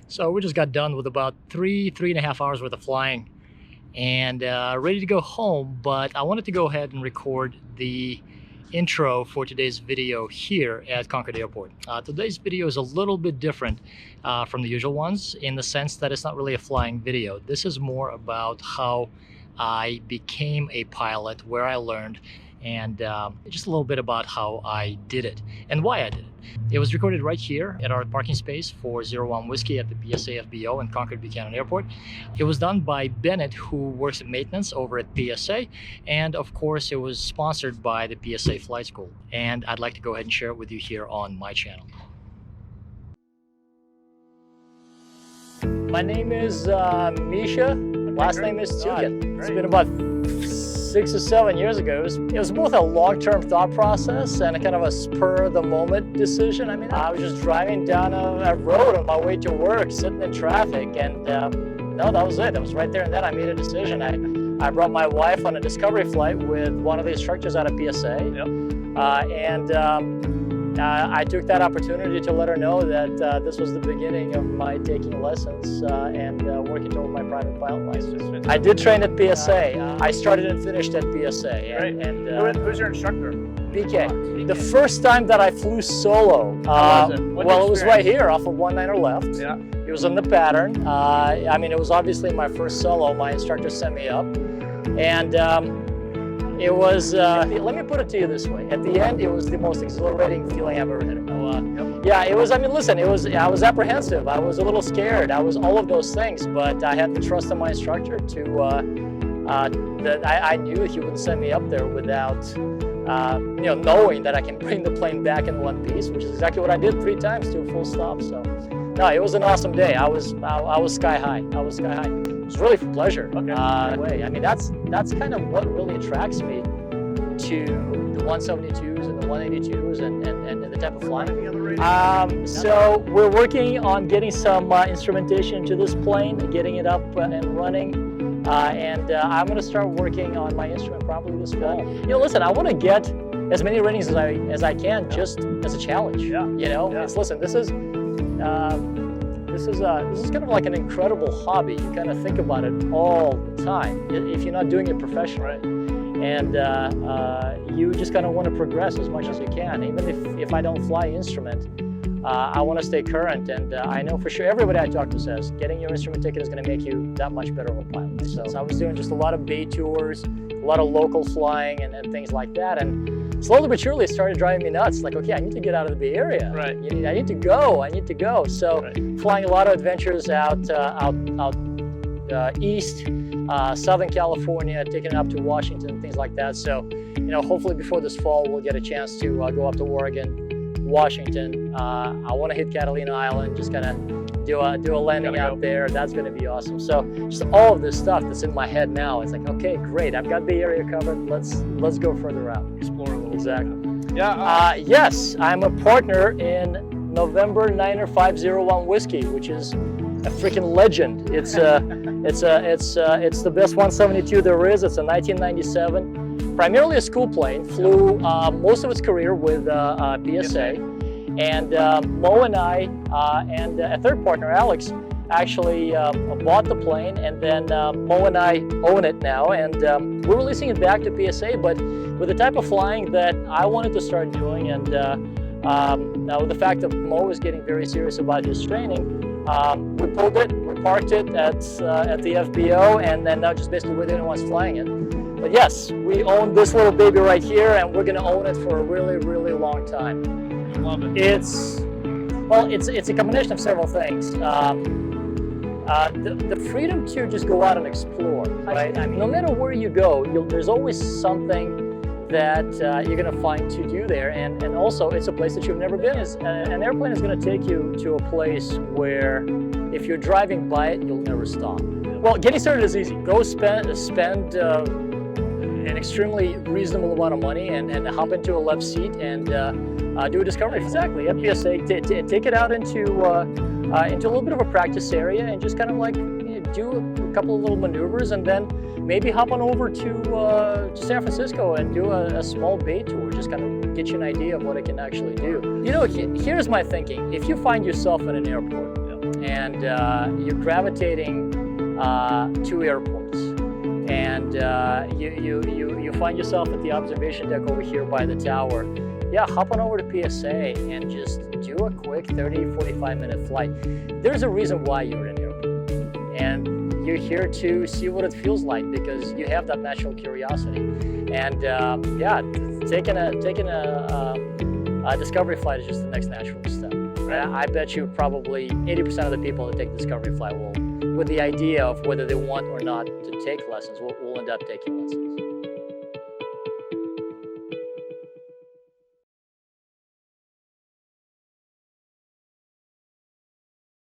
So we just got done with about three and a half hours worth of flying and ready to go home, but I wanted to go ahead and record the intro for today's video here at Concord Airport. Today's video is a little bit different from the usual ones in the sense that it's not really a flying video. This is more about how I became a pilot, where I learned, and just a little bit about how I did it and why I did it. It was recorded right here at our parking space for 01 Whiskey at the PSA FBO in Concord Buchanan Airport. It was done by Bennett, who works at maintenance over at PSA, and of course it was sponsored by the PSA Flight School. And I'd like to go ahead and share it with you here on my channel. My name is Misha. Last name is Tukin. It's been about 6 or 7 years ago. It was both a long-term thought process and a kind of a spur-of-the-moment decision. I mean, I was just driving down a road on my way to work, sitting in traffic, and no, that was it. That was right there and then I made a decision. I brought my wife on a discovery flight with one of the instructors out of PSA, I took that opportunity to let her know that this was the beginning of my taking lessons and working toward my private pilot license. I did train at PSA. I started and finished at PSA. Who's your instructor? BK. The first time that I flew solo, well, it was right here off of 19er left. Yeah. It was in the pattern. I mean, it was obviously my first solo. My instructor sent me up, and it was, let me put it to you this way. At the end, it was the most exhilarating feeling I've ever had. Yeah, it was, I mean, listen, I was apprehensive. I was a little scared. I was all of those things, but I had the trust in my instructor that I knew he wouldn't send me up there without, knowing that I can bring the plane back in one piece, which is exactly what I did 3 times to a full stop. So, no, it was an awesome day. I was sky high. I was sky high. It was really for pleasure. Okay. I mean, that's kind of what really attracts me to the 172s and the 182s and the type of flying. So we're working on getting some instrumentation into this plane, getting it up and running, and I'm going to start working on my instrument probably this fall. Listen, I want to get as many ratings as I can, just as a challenge. Yeah. Listen, this is kind of like an incredible hobby. You kind of think about it all the time if you're not doing it professionally. And you just kind of want to progress as much as you can. Even if I don't fly instrument, I want to stay current. And I know for sure everybody I talk to says getting your instrument ticket is going to make you that much better of a pilot. So I was doing just a lot of bay tours, a lot of local flying and things like that. And slowly but surely it started driving me nuts. Like, okay, I need to get out of the Bay Area. Right. I need to go. So flying a lot of adventures out east, Southern California, taking it up to Washington, things like that. So, hopefully before this fall, we'll get a chance to go up to Oregon, Washington. I want to hit Catalina Island, just kind of do a landing out there. That's going to be awesome. So just all of this stuff that's in my head now, it's like, okay, great. I've got Bay Area covered. Let's go further out. Explore a little. Exactly. Yeah. Yes, I'm a partner in November 9er 501 Whiskey, which is a freaking legend. It's the best 172 there is. It's a 1997, primarily a school plane. Flew most of its career with PSA, and Mo and I and a third partner, Alex, actually bought the plane, and then Mo and I own it now, and we're releasing it back to PSA, but with the type of flying that I wanted to start doing, and now with the fact that Mo is getting very serious about his training. We pulled it, we parked it at the FBO, and then now just basically we're the only ones flying it. But yes, we own this little baby right here, and we're going to own it for a really, really long time. I love it. It's a combination of several things. The freedom to just go out and explore, right? I mean, no matter where you go, there's always something that you're going to find to do there, and also it's a place that you've never been. An airplane is going to take you to a place where if you're driving by it, you'll never stop. Well, getting started is easy. Go spend an extremely reasonable amount of money and hop into a left seat and do a discovery. Exactly, at PSA, take it out into a little bit of a practice area and just kind of like do a couple of little maneuvers, and then maybe hop on over to San Francisco and do a small bay tour, just kind of get you an idea of what it can actually do. Here's my thinking. If you find yourself in an airport and you're gravitating to airports, and you find yourself at the observation deck over here by the tower. Yeah, hop on over to PSA and just do a quick 30-45 minute flight. There's a reason why you're in an airport, and you're here to see what it feels like because you have that natural curiosity. And yeah, taking a discovery flight is just the next natural step. I bet you probably 80% of the people that take discovery flight will, with the idea of whether they want or not to take lessons, will end up taking lessons.